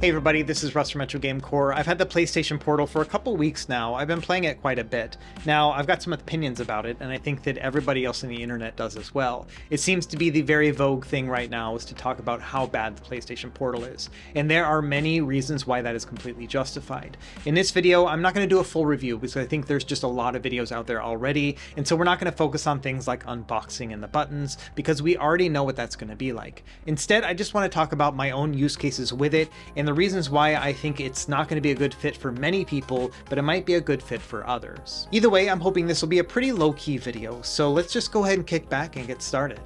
Hey everybody, this is Russ from Retro Game Core. I've had the PlayStation Portal for a couple weeks now. I've been playing it quite a bit. Now, I've got some opinions about it, and I think that everybody else on the internet does as well. It seems to be the very vogue thing right now is to talk about how bad the PlayStation Portal is, and there are many reasons why that is completely justified. In this video, I'm not going to do a full review because I think there's just a lot of videos out there already, and so we're not going to focus on things like unboxing and the buttons because we already know what that's going to be like. Instead, I just want to talk about my own use cases with it and the reasons why I think it's not going to be a good fit for many people, but it might be a good fit for others. Either way, I'm hoping this will be a pretty low-key video, so let's just go ahead and kick back and get started.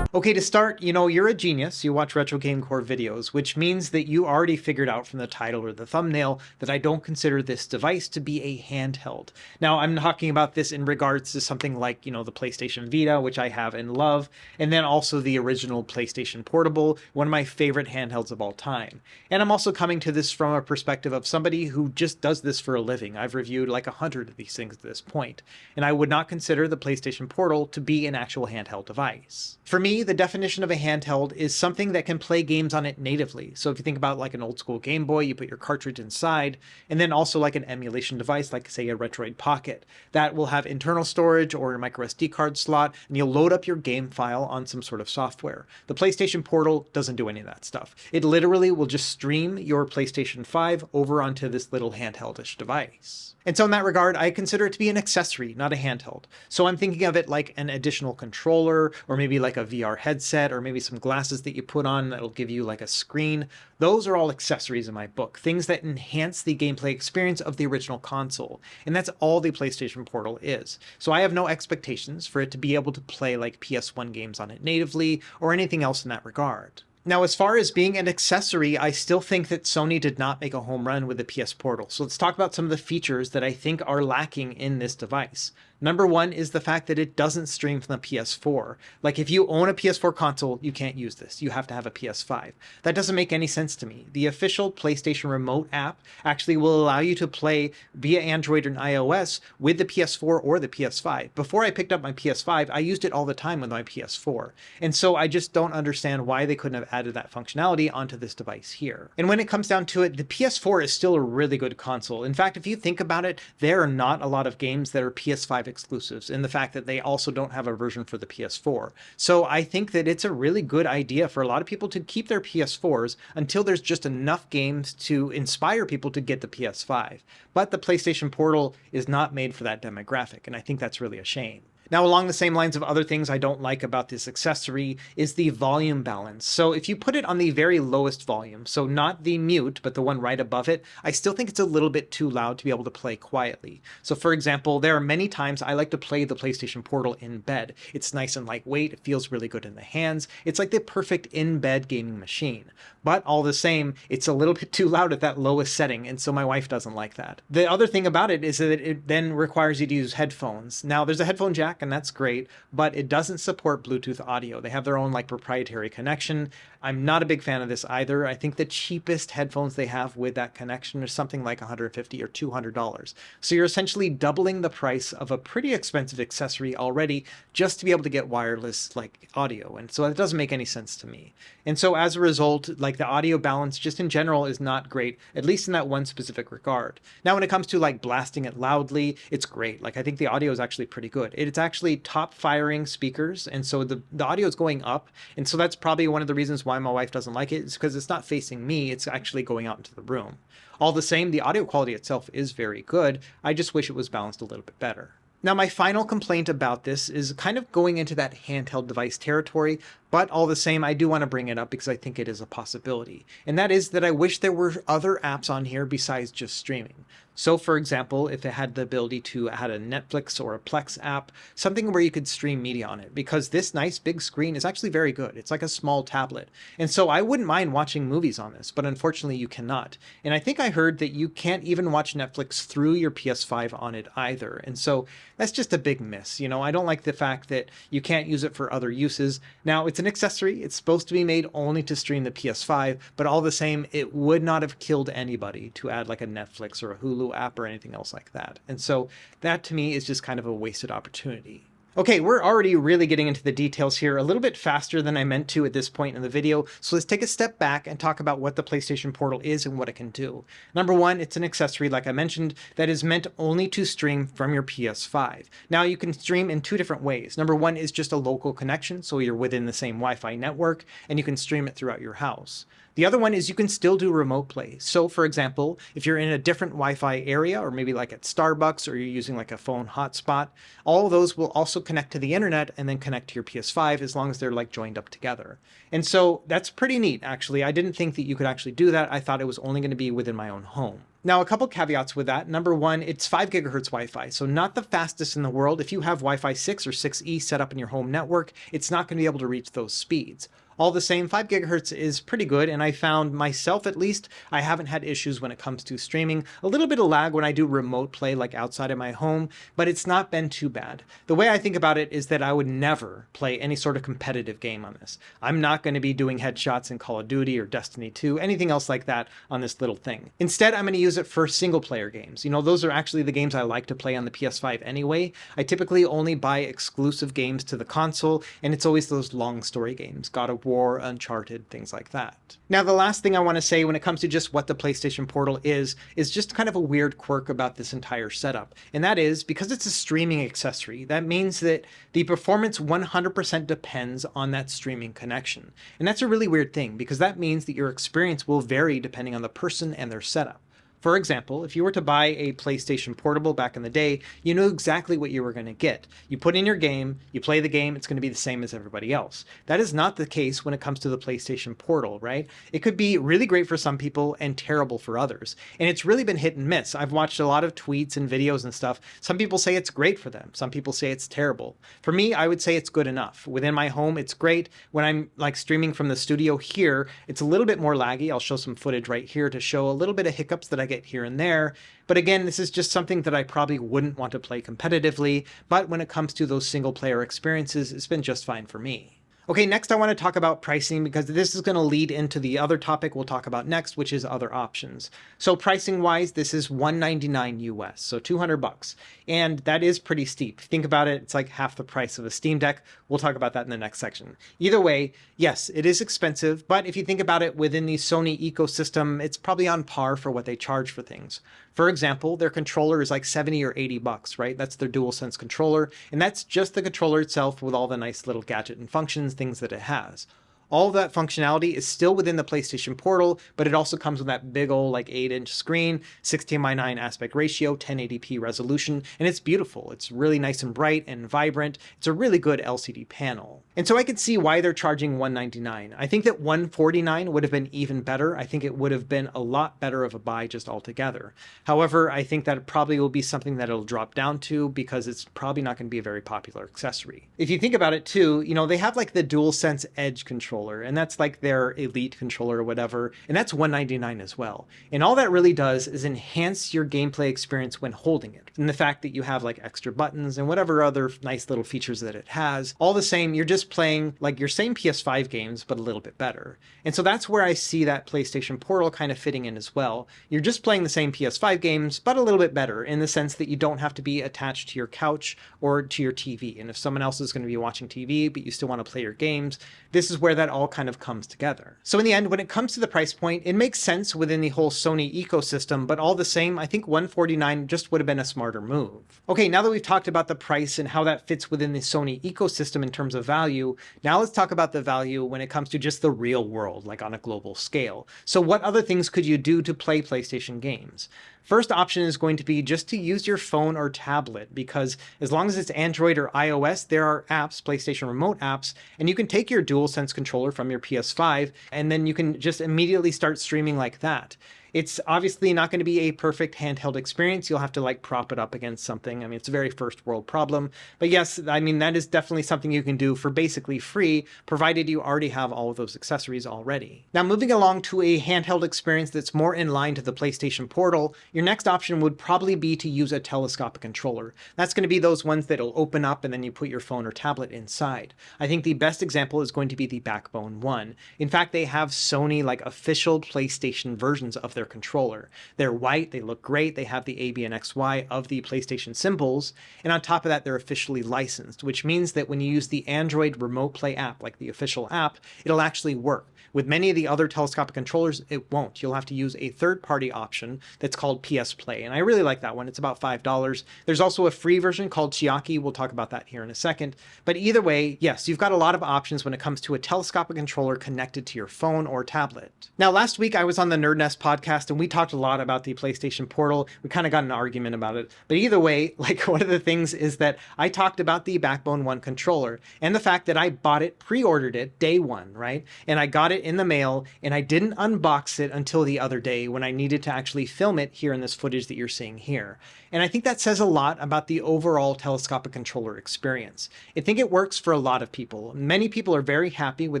Okay, to start, you're a genius. You watch Retro Game Core videos, which means that you already figured out from the title or the thumbnail that I don't consider this device to be a handheld. Now, I'm talking about this in regards to something like, the PlayStation Vita, which I have and love, and then also the original PlayStation Portable, one of my favorite handhelds of all time. And I'm also coming to this from a perspective of somebody who just does this for a living. I've reviewed like 100 of these things at this point, and I would not consider the PlayStation Portal to be an actual handheld device. For me, the definition of a handheld is something that can play games on it natively. So if you think about like an old school Game Boy, you put your cartridge inside, and then also like an emulation device, like say a Retroid Pocket, that will have internal storage or a micro SD card slot, and you'll load up your game file on some sort of software. The PlayStation Portal doesn't do any of that stuff. It literally will just stream your PlayStation 5 over onto this little handheldish device. And so in that regard, I consider it to be an accessory, not a handheld. So I'm thinking of it like an additional controller, or maybe like a VR headset, or maybe some glasses that you put on that'll give you like a screen. Those are all accessories in my book, things that enhance the gameplay experience of the original console. And that's all the PlayStation Portal is. So I have no expectations for it to be able to play like PS1 games on it natively, or anything else in that regard. Now, as far as being an accessory, I still think that Sony did not make a home run with the PS Portal. So let's talk about some of the features that I think are lacking in this device. Number one is the fact that it doesn't stream from the PS4. Like if you own a PS4 console, you can't use this. You have to have a PS5. That doesn't make any sense to me. The official PlayStation Remote app actually will allow you to play via Android and iOS with the PS4 or the PS5. Before I picked up my PS5, I used it all the time with my PS4. And so I just don't understand why they couldn't have added that functionality onto this device here. And when it comes down to it, the PS4 is still a really good console. In fact, if you think about it, there are not a lot of games that are PS5 exclusives, and the fact that they also don't have a version for the PS4. So I think that it's a really good idea for a lot of people to keep their PS4s until there's just enough games to inspire people to get the PS5. But the PlayStation Portal is not made for that demographic, and I think that's really a shame. Now, along the same lines of other things I don't like about this accessory is the volume balance. So if you put it on the very lowest volume, so not the mute, but the one right above it, I still think it's a little bit too loud to be able to play quietly. So for example, there are many times I like to play the PlayStation Portal in bed. It's nice and lightweight, it feels really good in the hands. It's like the perfect in-bed gaming machine. But all the same, it's a little bit too loud at that lowest setting, and so my wife doesn't like that. The other thing about it is that it then requires you to use headphones. Now, there's a headphone jack, and that's great, but it doesn't support Bluetooth audio. They have their own like proprietary connection. I'm not a big fan of this either. I think the cheapest headphones they have with that connection is something like $150 or $200. So you're essentially doubling the price of a pretty expensive accessory already just to be able to get wireless like audio. And so it doesn't make any sense to me. And so as a result, like the audio balance just in general is not great, at least in that one specific regard. Now, when it comes to like blasting it loudly, it's great. Like I think the audio is actually pretty good. It's actually top firing speakers. And so the audio is going up. And so that's probably one of the reasons why my wife doesn't like it, is because it's not facing me. It's actually going out into the room. All the same, the audio quality itself is very good. I just wish it was balanced a little bit better. Now, my final complaint about this is kind of going into that handheld device territory, but all the same, I do want to bring it up because I think it is a possibility. And that is that I wish there were other apps on here besides just streaming. So for example, if it had the ability to add a Netflix or a Plex app, something where you could stream media on it, because this nice big screen is actually very good. It's like a small tablet. And so I wouldn't mind watching movies on this, but unfortunately you cannot. And I think I heard that you can't even watch Netflix through your PS5 on it either. And so that's just a big miss. I don't like the fact that you can't use it for other uses. Now, it's an accessory. It's supposed to be made only to stream the PS5, but all the same, it would not have killed anybody to add like a Netflix or a Hulu app or anything else like that. And so that to me is just kind of a wasted opportunity. Okay, we're already really getting into the details here a little bit faster than I meant to at this point in the video, so let's take a step back and talk about what the PlayStation Portal is and what it can do. Number one, it's an accessory, like I mentioned, that is meant only to stream from your PS5. Now, you can stream in two different ways. Number one is just a local connection, so you're within the same Wi-Fi network, and you can stream it throughout your house. The other one is you can still do remote play. So for example, if you're in a different Wi-Fi area, or maybe like at Starbucks, or you're using like a phone hotspot, all of those will also connect to the internet and then connect to your PS5 as long as they're like joined up together. And so that's pretty neat, actually. I didn't think that you could actually do that. I thought it was only going to be within my own home. Now, a couple caveats with that. Number one, it's 5 gigahertz Wi-Fi, so not the fastest in the world. If you have Wi-Fi 6 or 6E set up in your home network, it's not going to be able to reach those speeds. All the same, 5 gigahertz is pretty good, and I found myself, at least, I haven't had issues when it comes to streaming. A little bit of lag when I do remote play, like outside of my home, but it's not been too bad. The way I think about it is that I would never play any sort of competitive game on this. I'm not going to be doing headshots in Call of Duty or Destiny 2, anything else like that on this little thing. Instead, I'm going to use it for single player games. You know, those are actually the games I like to play on the PS5 anyway. I typically only buy exclusive games to the console, and it's always those long story games, God of War, Uncharted, things like that. Now, the last thing I want to say when it comes to just what the PlayStation Portal is just kind of a weird quirk about this entire setup. And that is, because it's a streaming accessory, that means that the performance 100% depends on that streaming connection. And that's a really weird thing, because that means that your experience will vary depending on the person and their setup. For example, if you were to buy a PlayStation Portable back in the day, you knew exactly what you were going to get. You put in your game, you play the game, it's going to be the same as everybody else. That is not the case when it comes to the PlayStation Portal, right? It could be really great for some people and terrible for others. And it's really been hit and miss. I've watched a lot of tweets and videos and stuff. Some people say it's great for them. Some people say it's terrible. For me, I would say it's good enough. Within my home, it's great. When I'm like streaming from the studio here, it's a little bit more laggy. I'll show some footage right here to show a little bit of hiccups that I get here and there. But again, this is just something that I probably wouldn't want to play competitively, but when it comes to those single player experiences, it's been just fine for me. Okay, next I want to talk about pricing, because this is going to lead into the other topic we'll talk about next, which is other options. So pricing wise, this is $199 US, so $200. And that is pretty steep. Think about it, it's like half the price of a Steam Deck. We'll talk about that in the next section. Either way, yes, it is expensive, but if you think about it within the Sony ecosystem, it's probably on par for what they charge for things. For example, their controller is like 70 or 80 bucks, right? That's their DualSense controller, and that's just the controller itself with all the nice little gadget and functions, things that it has. All of that functionality is still within the PlayStation Portal, but it also comes with that big old like 8-inch screen, 16:9 aspect ratio, 1080p resolution, and it's beautiful. It's really nice and bright and vibrant. It's a really good LCD panel. And so I could see why they're charging $199. I think that $149 would have been even better. I think it would have been a lot better of a buy just altogether. However, I think that it probably will be something that it'll drop down to, because it's probably not going to be a very popular accessory. If you think about it too, you know, they have like the DualSense Edge controller, and that's like their elite controller or whatever, and that's $199 as well. And all that really does is enhance your gameplay experience when holding it. And the fact that you have like extra buttons and whatever other nice little features that it has, all the same, you're just playing like your same PS5 games, but a little bit better. And so that's where I see that PlayStation Portal kind of fitting in as well. You're just playing the same PS5 games, but a little bit better, in the sense that you don't have to be attached to your couch or to your TV. And if someone else is going to be watching TV, but you still want to play your games, this is where that all kind of comes together. So in the end, when it comes to the price point, it makes sense within the whole Sony ecosystem, but all the same, I think $149 just would have been a smarter move. Okay, now that we've talked about the price and how that fits within the Sony ecosystem in terms of value, now let's talk about the value when it comes to just the real world, like on a global scale. So what other things could you do to play PlayStation games? First option is going to be just to use your phone or tablet, because as long as it's Android or iOS, there are apps, PlayStation Remote apps, and you can take your DualSense controller from your PS5, and then you can just immediately start streaming like that. It's obviously not going to be a perfect handheld experience. You'll have to like prop it up against something. I mean, it's a very first world problem. But yes, I mean, that is definitely something you can do for basically free, provided you already have all of those accessories already. Now, moving along to a handheld experience that's more in line to the PlayStation Portal, your next option would probably be to use a telescopic controller. That's going to be those ones that'll open up and then you put your phone or tablet inside. I think the best example is going to be the Backbone One. In fact, they have Sony like official PlayStation versions of their their controller. They're white, they look great, they have the A, B, and XY of the PlayStation symbols, and on top of that, they're officially licensed, which means that when you use the Android Remote Play app, like the official app, it'll actually work. With many of the other telescopic controllers, it won't. You'll have to use a third-party option that's called PS Play, and I really like that one. It's about $5. There's also a free version called Chiaki. We'll talk about that here in a second. But either way, yes, you've got a lot of options when it comes to a telescopic controller connected to your phone or tablet. Now, last week I was on the Nerd Nest podcast, and we talked a lot about the PlayStation Portal. We kind of got an argument about it. But either way, like, one of the things is that I talked about the Backbone 1 controller and the fact that I bought it, pre-ordered it day one, right? And I got it in the mail, and I didn't unbox it until the other day when I needed to actually film it here in this footage that you're seeing here. And I think that says a lot about the overall telescopic controller experience. I think it works for a lot of people. Many people are very happy with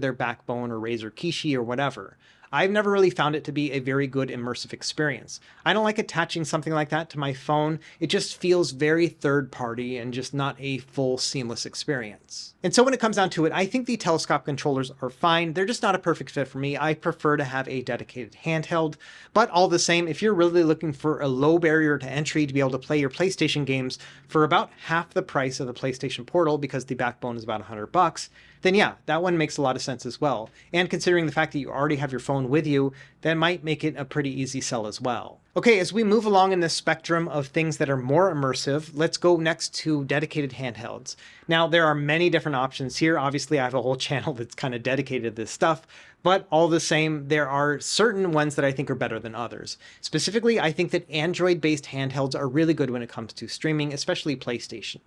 their Backbone or Razer Kishi or whatever. I've never really found it to be a very good immersive experience. I don't like attaching something like that to my phone. It just feels very third party and just not a full seamless experience. And so when it comes down to it, I think the telescopic controllers are fine. They're just not a perfect fit for me. I prefer to have a dedicated handheld, but all the same, if you're really looking for a low barrier to entry to be able to play your PlayStation games for about half the price of the PlayStation Portal, because the Backbone is about $100, then yeah, that one makes a lot of sense as well. And considering the fact that you already have your phone with you, that might make it a pretty easy sell as well. Okay, as we move along in this spectrum of things that are more immersive, let's go next to dedicated handhelds. Now, there are many different options here. Obviously, I have a whole channel that's kind of dedicated to this stuff, but all the same, there are certain ones that I think are better than others. Specifically, I think that Android-based handhelds are really good when it comes to streaming, especially PlayStation.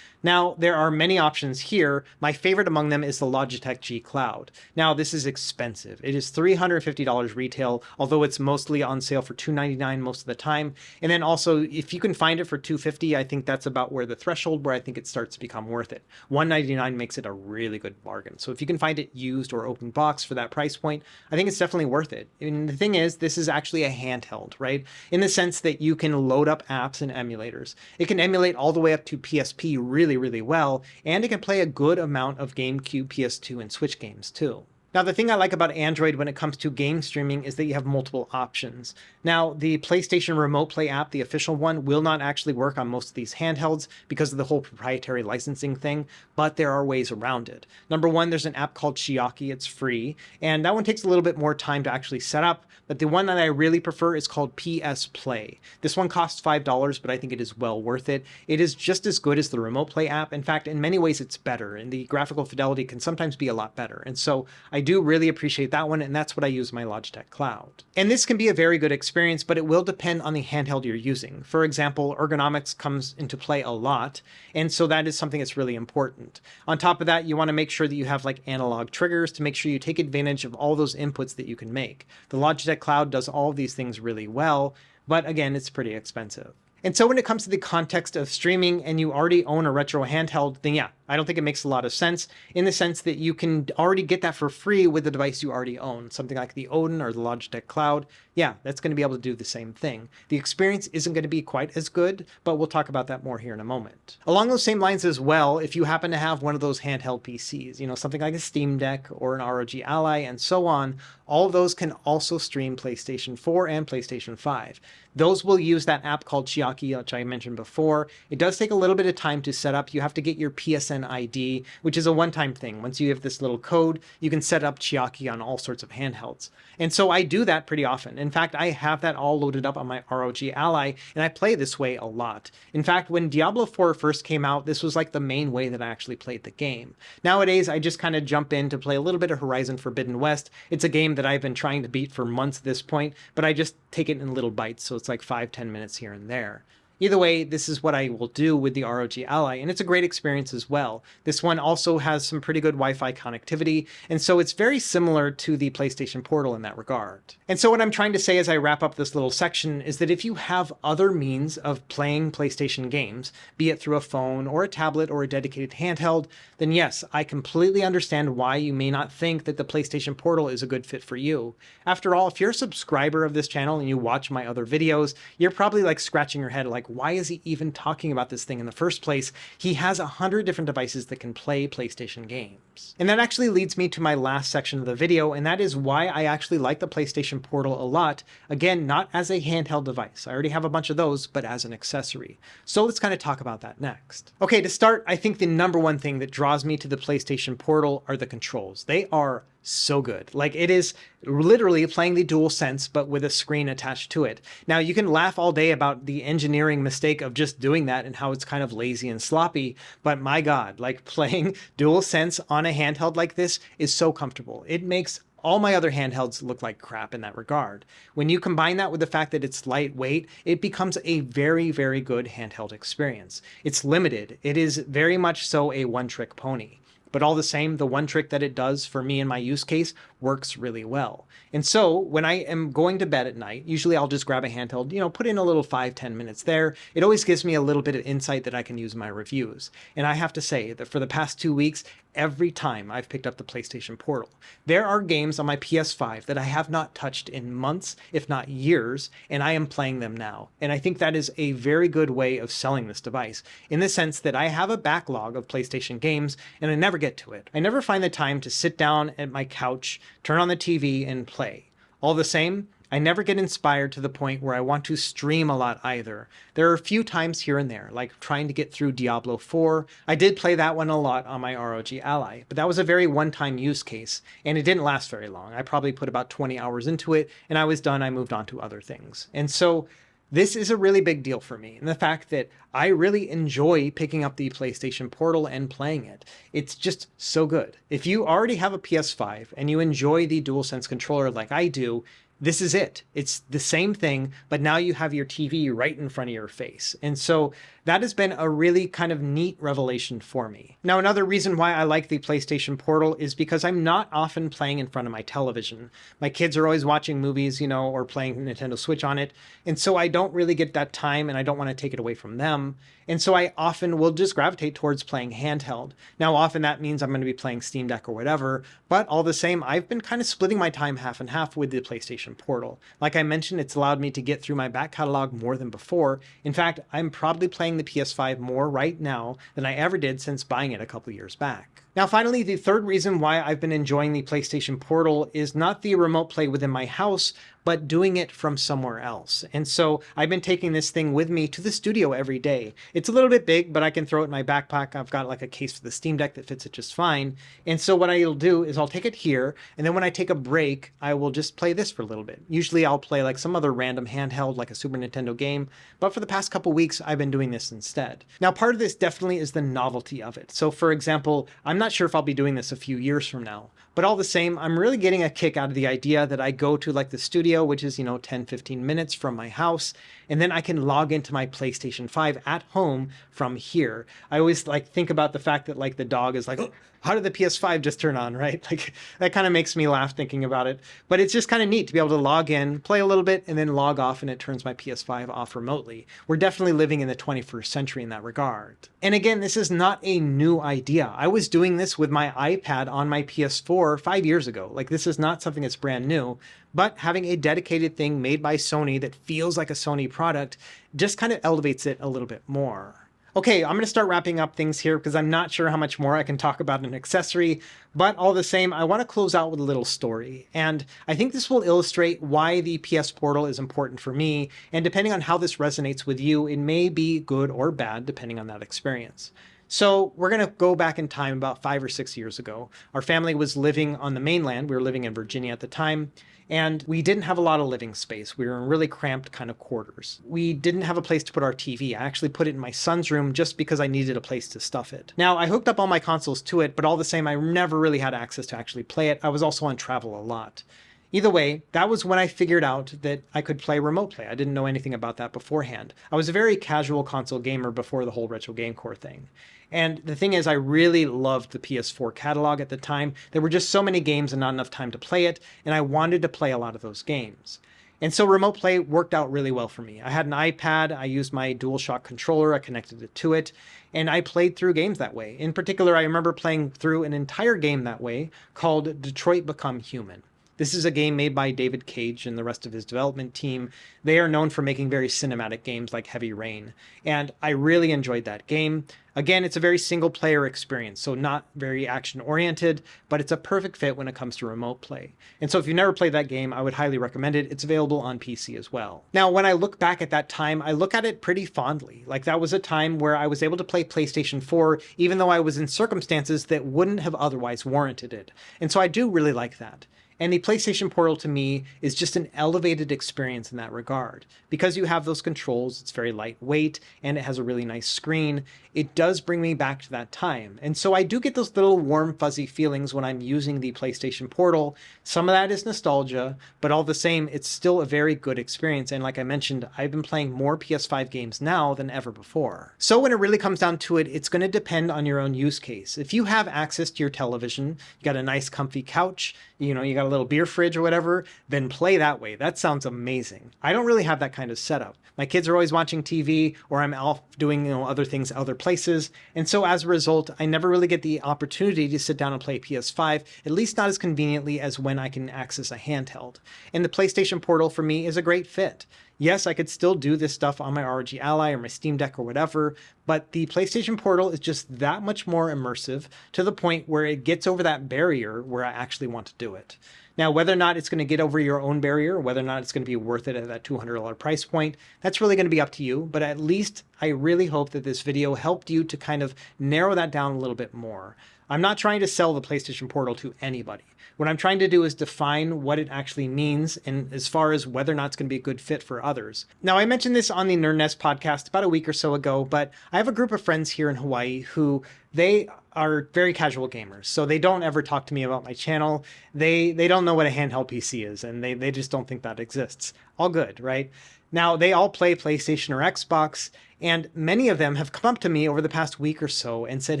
Now, there are many options here. My favorite among them is the Logitech G Cloud. Now, this is expensive. It is $350 retail, although it's mostly on sale for $299 most of the time. And then also, if you can find it for $250, I think that's about where the threshold where I think it starts to become worth it. $199 makes it a really good bargain. So if you can find it used or open box for that price point, I think it's definitely worth it. And the thing is, this is actually a handheld, right? In the sense that you can load up apps and emulators. It can emulate all the way up to PSP really well, and it can play a good amount of GameCube, PS2, and Switch games too. Now, the thing I like about Android when it comes to game streaming is that you have multiple options. Now, the PlayStation Remote Play app, the official one, will not actually work on most of these handhelds because of the whole proprietary licensing thing, but there are ways around it. Number one, there's an app called Chiaki. It's free, and that one takes a little bit more time to actually set up, but the one that I really prefer is called PS Play. This one costs $5, but I think it is well worth it. It is just as good as the Remote Play app. In fact, in many ways, it's better, and the graphical fidelity can sometimes be a lot better. And so I do really appreciate that one, and that's what I use my Logitech Cloud. And this can be a very good experience, but it will depend on the handheld you're using. For example, ergonomics comes into play a lot, and so that is something that's really important. On top of that, you want to make sure that you have like analog triggers to make sure you take advantage of all those inputs that you can make. The Logitech Cloud does all of these things really well, but again, it's pretty expensive. And so when it comes to the context of streaming and you already own a retro handheld, then yeah, I don't think it makes a lot of sense in the sense that you can already get that for free with the device you already own. Something like the Odin or the Logitech Cloud, yeah, that's going to be able to do the same thing. The experience isn't going to be quite as good, but we'll talk about that more here in a moment. Along those same lines as well, if you happen to have one of those handheld PCs, you know, something like a Steam Deck or an ROG Ally and so on, all of those can also stream PlayStation 4 and PlayStation 5. Those will use that app called Chiaki, which I mentioned before. It does take a little bit of time to set up. You have to get your PSN ID, which is a one-time thing. Once you have this little code, you can set up Chiaki on all sorts of handhelds. And so I do that pretty often. In fact, I have that all loaded up on my ROG Ally, and I play this way a lot. In fact, when Diablo 4 first came out, this was like the main way that I actually played the game. Nowadays, I just kind of jump in to play a little bit of Horizon Forbidden West. It's a game that I've been trying to beat for months at this point, but I just take it in little bites, so it's like 5-10 minutes here and there. Either way, this is what I will do with the ROG Ally, and it's a great experience as well. This one also has some pretty good Wi-Fi connectivity, and so it's very similar to the PlayStation Portal in that regard. And so what I'm trying to say as I wrap up this little section is that if you have other means of playing PlayStation games, be it through a phone or a tablet or a dedicated handheld, then yes, I completely understand why you may not think that the PlayStation Portal is a good fit for you. After all, if you're a subscriber of this channel and you watch my other videos, you're probably like scratching your head like, why is he even talking about this thing in the first place? He has 100 different devices that can play PlayStation games. And that actually leads me to my last section of the video, and that is why I actually like the PlayStation Portal a lot. Again, not as a handheld device. I already have a bunch of those, but as an accessory. So let's kind of talk about that next. Okay, to start, I think the number one thing that draws me to the PlayStation Portal are the controls. They are so good. Like, it is literally playing the DualSense, but with a screen attached to it. Now, you can laugh all day about the engineering mistake of just doing that and how it's kind of lazy and sloppy, but my God, like, playing DualSense on a handheld like this is so comfortable. It makes all my other handhelds look like crap in that regard. When you combine that with the fact that it's lightweight, it becomes a very, very good handheld experience. It's limited. It is very much so a one-trick pony. But all the same, the one trick that it does for me in my use case works really well. And so when I am going to bed at night, usually I'll just grab a handheld, put in a little 5-10 minutes there. It always gives me a little bit of insight that I can use in my reviews. And I have to say that for the past 2 weeks, every time I've picked up the PlayStation Portal, there are games on my PS5 that I have not touched in months, if not years, and I am playing them now. And I think that is a very good way of selling this device, in the sense that I have a backlog of PlayStation games and I never get to it. I never find the time to sit down at my couch, turn on the TV, and play. All the same, I never get inspired to the point where I want to stream a lot either. There are a few times here and there, like trying to get through Diablo 4. I did play that one a lot on my ROG Ally, but that was a very one-time use case, and it didn't last very long. I probably put about 20 hours into it, and I was done. I moved on to other things. And so this is a really big deal for me, and the fact that I really enjoy picking up the PlayStation Portal and playing it. It's just so good. If you already have a PS5 and you enjoy the DualSense controller like I do, this is it. It's the same thing, but now you have your TV right in front of your face. And so that has been a really kind of neat revelation for me. Now, another reason why I like the PlayStation Portal is because I'm not often playing in front of my television. My kids are always watching movies, or playing Nintendo Switch on it. And so I don't really get that time, and I don't want to take it away from them. And so I often will just gravitate towards playing handheld. Now, often that means I'm going to be playing Steam Deck or whatever, but all the same, I've been kind of splitting my time half and half with the PlayStation Portal. Like I mentioned, it's allowed me to get through my back catalog more than before. In fact, I'm probably playing the PS5 more right now than I ever did since buying it a couple years back. Now, finally, the third reason why I've been enjoying the PlayStation Portal is not the remote play within my house, but doing it from somewhere else. And so I've been taking this thing with me to the studio every day. It's a little bit big, but I can throw it in my backpack. I've got like a case for the Steam Deck that fits it just fine. And so what I'll do is I'll take it here, and then when I take a break, I will just play this for a little bit. Usually I'll play like some other random handheld, like a Super Nintendo game, but for the past couple weeks, I've been doing this instead. Now, part of this definitely is the novelty of it. So for example, I'm not sure if I'll be doing this a few years from now, but all the same, I'm really getting a kick out of the idea that I go to like the studio, which is, 10-15 minutes from my house, and then I can log into my PlayStation 5 at home from here. I always think about the fact that like the dog is like, oh, how did the PS5 just turn on, right? Like that kind of makes me laugh thinking about it. But it's just kind of neat to be able to log in, play a little bit, and then log off, and it turns my PS5 off remotely. We're definitely living in the 21st century in that regard. And again, this is not a new idea. I was doing this with my iPad on my PS4 5 years ago. Like this is not something that's brand new, but having a dedicated thing made by Sony that feels like a Sony product just kind of elevates it a little bit more. Okay, I'm going to start wrapping up things here because I'm not sure how much more I can talk about an accessory, but all the same, I want to close out with a little story. And I think this will illustrate why the PS Portal is important for me, and depending on how this resonates with you, it may be good or bad depending on that experience. So we're going to go back in time about 5 or 6 years ago. Our family was living on the mainland. We were living in Virginia at the time, and we didn't have a lot of living space. We were in really cramped kind of quarters. We didn't have a place to put our TV. I actually put it in my son's room just because I needed a place to stuff it. Now, I hooked up all my consoles to it, but all the same, I never really had access to actually play it. I was also on travel a lot. Either way, that was when I figured out that I could play remote play. I didn't know anything about that beforehand. I was a very casual console gamer before the whole Retro Game Core thing. And the thing is, I really loved the PS4 catalog at the time. There were just so many games and not enough time to play it, and I wanted to play a lot of those games. And so remote play worked out really well for me. I had an iPad, I used my DualShock controller, I connected it to it, and I played through games that way. In particular, I remember playing through an entire game that way called Detroit Become Human. This is a game made by David Cage and the rest of his development team. They are known for making very cinematic games like Heavy Rain, and I really enjoyed that game. Again, it's a very single player experience, so not very action oriented, but it's a perfect fit when it comes to remote play. And so if you've never played that game, I would highly recommend it. It's available on PC as well. Now, when I look back at that time, I look at it pretty fondly. Like, that was a time where I was able to play PlayStation 4, even though I was in circumstances that wouldn't have otherwise warranted it. And so I do really like that. And the PlayStation Portal to me is just an elevated experience in that regard. Because you have those controls, it's very lightweight, and it has a really nice screen, it does bring me back to that time. And so I do get those little warm, fuzzy feelings when I'm using the PlayStation Portal. Some of that is nostalgia, but all the same, it's still a very good experience. And like I mentioned, I've been playing more PS5 games now than ever before. So when it really comes down to it, it's going to depend on your own use case. If you have access to your television, you got a nice comfy couch, you got a little beer fridge or whatever, then play that way. That sounds amazing. I don't really have that kind of setup. My kids are always watching TV, or I'm off doing other things other places. And so as a result, I never really get the opportunity to sit down and play PS5, at least not as conveniently as when I can access a handheld. And the PlayStation Portal for me is a great fit. Yes, I could still do this stuff on my ROG Ally or my Steam Deck or whatever, but the PlayStation Portal is just that much more immersive to the point where it gets over that barrier where I actually want to do it. Now, whether or not it's going to get over your own barrier, or whether or not it's going to be worth it at that $200 price point, that's really going to be up to you. But at least I really hope that this video helped you to kind of narrow that down a little bit more. I'm not trying to sell the PlayStation Portal to anybody. What I'm trying to do is define what it actually means, and as far as whether or not it's going to be a good fit for others. Now, I mentioned this on the Nerd Nest podcast about a week or so ago, but I have a group of friends here in Hawaii who they are very casual gamers. So they don't ever talk to me about my channel. They don't know what a handheld PC is, and they just don't think that exists. All good, right? Now, they all play PlayStation or Xbox, and many of them have come up to me over the past week or so and said,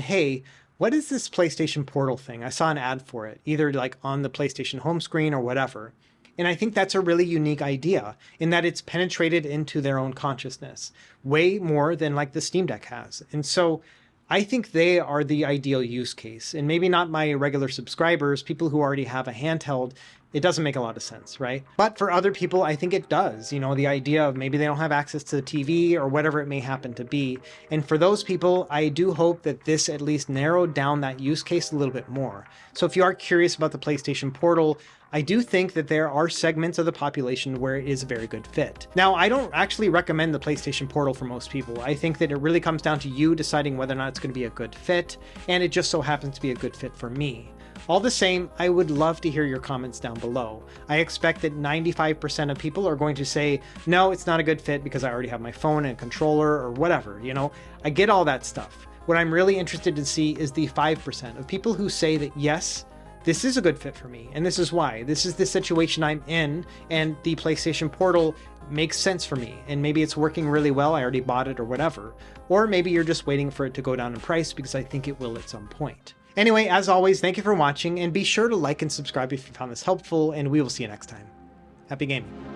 hey, what is this PlayStation Portal thing? I saw an ad for it, either like on the PlayStation home screen or whatever. And I think that's a really unique idea in that it's penetrated into their own consciousness way more than like the Steam Deck has. And so I think they are the ideal use case, and maybe not my regular subscribers, people who already have a handheld. It doesn't make a lot of sense, right? But for other people, I think it does. The idea of maybe they don't have access to the TV or whatever it may happen to be. And for those people, I do hope that this at least narrowed down that use case a little bit more. So if you are curious about the PlayStation Portal, I do think that there are segments of the population where it is a very good fit. Now, I don't actually recommend the PlayStation Portal for most people. I think that it really comes down to you deciding whether or not it's going to be a good fit, and it just so happens to be a good fit for me. All the same, I would love to hear your comments down below. I expect that 95% of people are going to say, no, it's not a good fit because I already have my phone and controller or whatever, I get all that stuff. What I'm really interested to see is the 5% of people who say that, yes, this is a good fit for me, and this is why. This is the situation I'm in, and the PlayStation Portal makes sense for me, and maybe it's working really well, I already bought it or whatever. Or maybe you're just waiting for it to go down in price because I think it will at some point. Anyway, as always, thank you for watching, and be sure to like and subscribe if you found this helpful, and we will see you next time. Happy gaming.